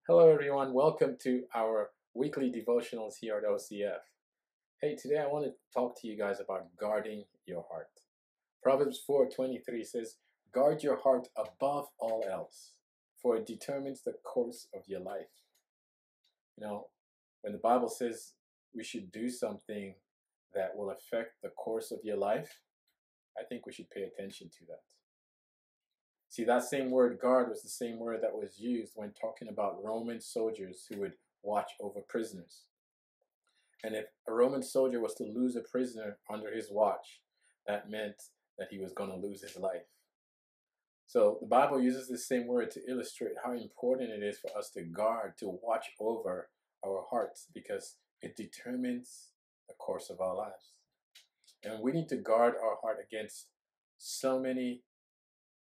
Hello, everyone. Welcome to our weekly devotionals here at OCF. Hey, today I want to talk to you guys about guarding your heart. Proverbs 4:23 says, "Guard your heart above all else, for it determines the course of your life." You know, when the Bible says we should do something that will affect the course of your life, I think we should pay attention to that. See, that same word guard was the same word that was used when talking about Roman soldiers who would watch over prisoners. And if a Roman soldier was to lose a prisoner under his watch, that meant that he was going to lose his life. So the Bible uses this same word to illustrate how important it is for us to guard, to watch over our hearts, because it determines the course of our lives. And we need to guard our heart against so many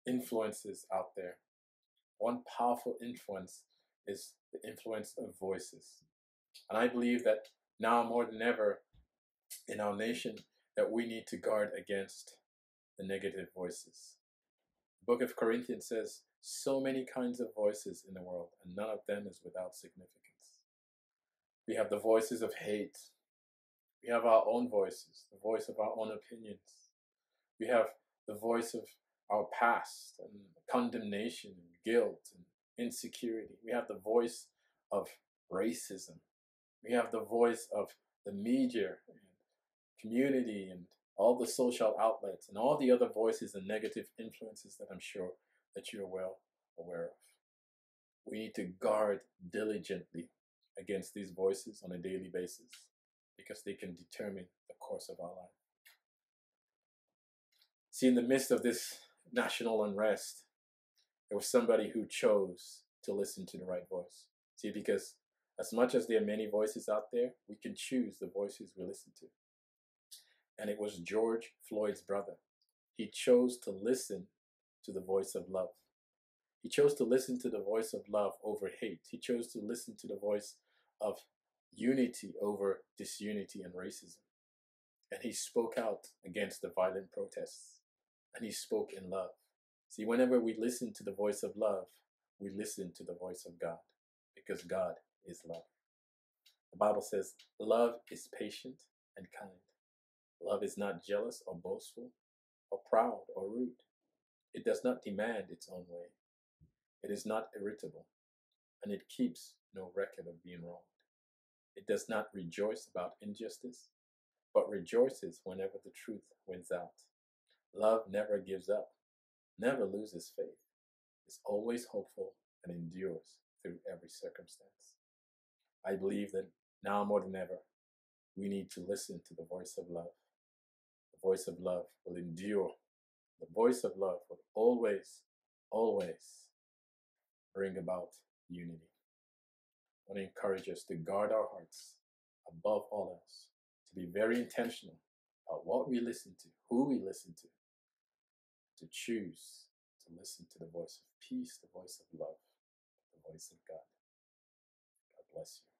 influences out there. One powerful influence is the influence of voices. And I believe that now more than ever in our nation that we need to guard against the negative voices. The book of Corinthians says so many kinds of voices in the world, and none of them is without significance. We have the voices of hate. We have our own voices, the voice of our own opinions. We have the voice of our past and condemnation and guilt and insecurity. We have the voice of racism. We have the voice of the media and community and all the social outlets and all the other voices and negative influences that I'm sure that you're well aware of. We need to guard diligently against these voices on a daily basis because they can determine the course of our life. See, in the midst of this national unrest, there was somebody who chose to listen to the right voice. See, because as much as there are many voices out there, we can choose the voices we listen to. And it was George Floyd's brother. He chose to listen to the voice of love. He chose to listen to the voice of love over hate. He chose to listen to the voice of unity over disunity and racism. And he spoke out against the violent protests. And he spoke in love. See, whenever we listen to the voice of love, we listen to the voice of God, because God is love. The Bible says, love is patient and kind. Love is not jealous or boastful or proud or rude. It does not demand its own way. It is not irritable, and it keeps no record of being wronged. It does not rejoice about injustice, but rejoices whenever the truth wins out. Love never gives up, never loses faith, is always hopeful, and endures through every circumstance. I believe that now more than ever, we need to listen to the voice of love. The voice of love will endure. The voice of love will always, always bring about unity. I want to encourage us to guard our hearts above all else, to be very intentional about what we listen to, who we listen to choose to listen to the voice of peace, the voice of love, the voice of God. God bless you.